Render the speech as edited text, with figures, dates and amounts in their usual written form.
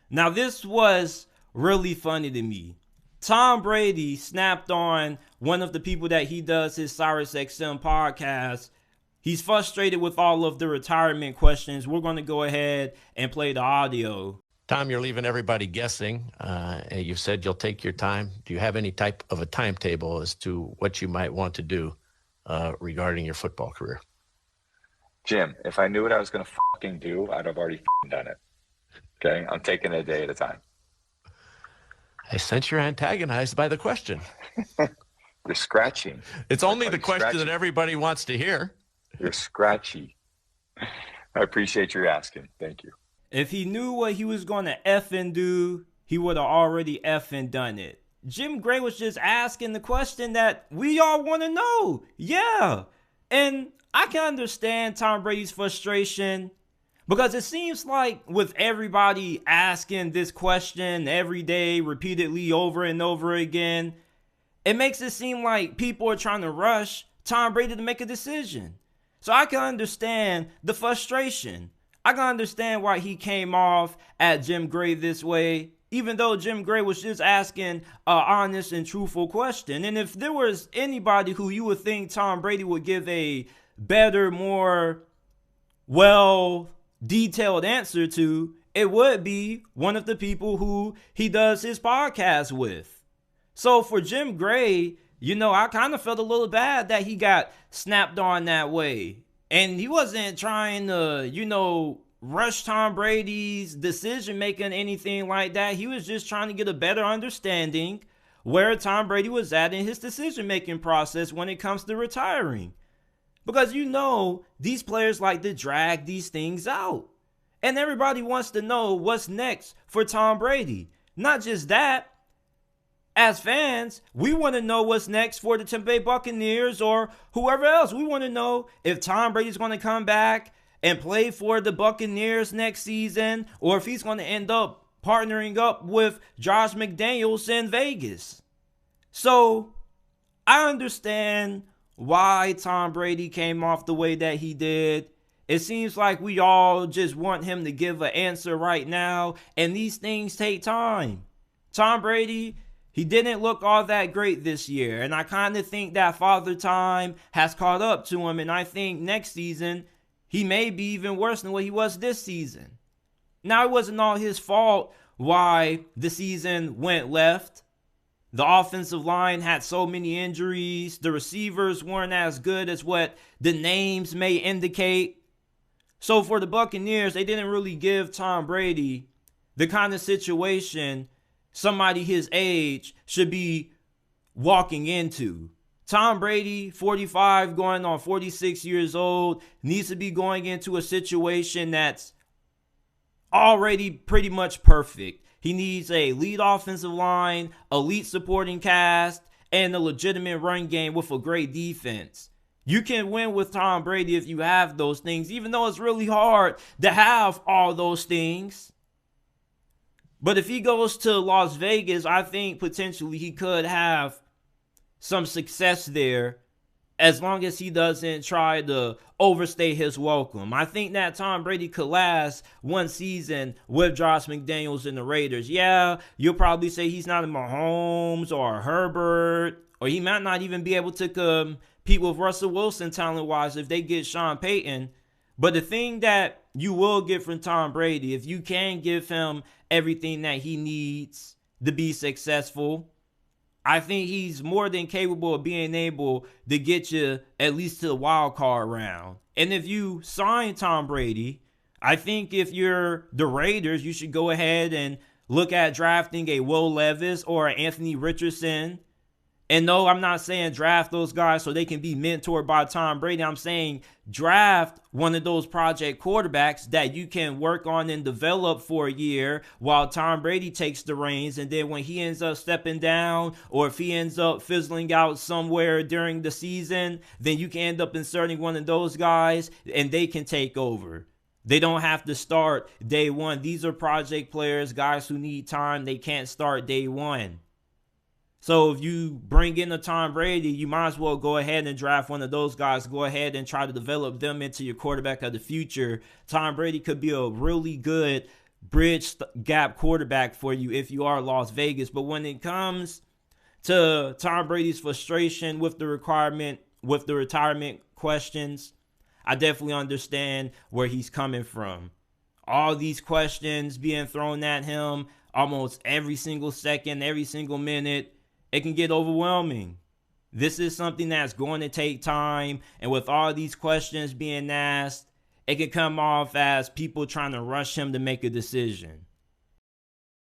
Now, this was really funny to me. Tom Brady snapped on one of the people that he does his Cyrus XM podcast. He's frustrated with all of the retirement questions. We're going to go ahead and play the audio. Tom, you're leaving everybody guessing. You said you'll take your time. Do you have any type of a timetable as to what you might want to do regarding your football career? Jim, if I knew what I was going to fucking do, I'd have already done it. Okay? I'm taking it a day at a time. I sense you're antagonized by the question. You're scratching. It's only the question that everybody wants to hear. You're scratchy. I appreciate your asking. Thank you. If he knew what he was going to effing do, he would have already effing done it. Jim Gray was just asking the question that we all want to know. Yeah. And I can understand Tom Brady's frustration because it seems like with everybody asking this question every day, repeatedly over and over again, it makes it seem like people are trying to rush Tom Brady to make a decision. So I can understand the frustration. I can understand why he came off at Jim Gray this way, even though Jim Gray was just asking an honest and truthful question. And if there was anybody who you would think Tom Brady would give a better, more well-detailed answer to, it would be one of the people who he does his podcast with. So for Jim Gray, I kind of felt a little bad that he got snapped on that way. And he wasn't trying to, rush Tom Brady's decision-making, anything like that. He was just trying to get a better understanding where Tom Brady was at in his decision-making process when it comes to retiring. Because these players like to drag these things out. And everybody wants to know what's next for Tom Brady. Not just that. As fans, we want to know what's next for the Tampa Bay Buccaneers or whoever else. We want to know if Tom Brady's going to come back and play for the Buccaneers next season, or if he's going to end up partnering up with Josh McDaniels in Vegas. So I understand why Tom Brady came off the way that he did. It seems like we all just want him to give an answer right now, and these things take time. Tom Brady, he didn't look all that great this year, and I kind of think that Father Time has caught up to him, and I think next season he may be even worse than what he was this season. Now, it wasn't all his fault why the season went left. The offensive line had so many injuries. The receivers weren't as good as what the names may indicate. So for the Buccaneers, they didn't really give Tom Brady the kind of situation somebody his age should be walking into. Tom Brady, 45, going on 46 years old, needs to be going into a situation that's already pretty much perfect. He needs a lead offensive line, elite supporting cast, and a legitimate run game with a great defense. You can win with Tom Brady if you have those things, even though it's really hard to have all those things. But if he goes to Las Vegas, I think potentially he could have some success there as long as he doesn't try to overstay his welcome. I think that Tom Brady could last one season with Josh McDaniels and the Raiders. Yeah, you'll probably say he's not a Mahomes or a Herbert, or he might not even be able to compete with Russell Wilson talent-wise if they get Sean Payton. But the thing that you will get from Tom Brady, if you can give him everything that he needs to be successful, I think he's more than capable of being able to get you at least to the wild card round. And if you sign Tom Brady, I think if you're the Raiders, you should go ahead and look at drafting a Will Levis or an Anthony Richardson. And no, I'm not saying draft those guys so they can be mentored by Tom Brady. I'm saying draft one of those project quarterbacks that you can work on and develop for a year while Tom Brady takes the reins. And then when he ends up stepping down, or if he ends up fizzling out somewhere during the season, then you can end up inserting one of those guys and they can take over. They don't have to start day one. These are project players, guys who need time. They can't start day one. So if you bring in a Tom Brady, you might as well go ahead and draft one of those guys. Go ahead and try to develop them into your quarterback of the future. Tom Brady could be a really good bridge gap quarterback for you if you are Las Vegas. But when it comes to Tom Brady's frustration with the retirement questions, I definitely understand where he's coming from. All these questions being thrown at him almost every single second, every single minute, it can get overwhelming. This is something that's going to take time, and with all these questions being asked, it can come off as people trying to rush him to make a decision.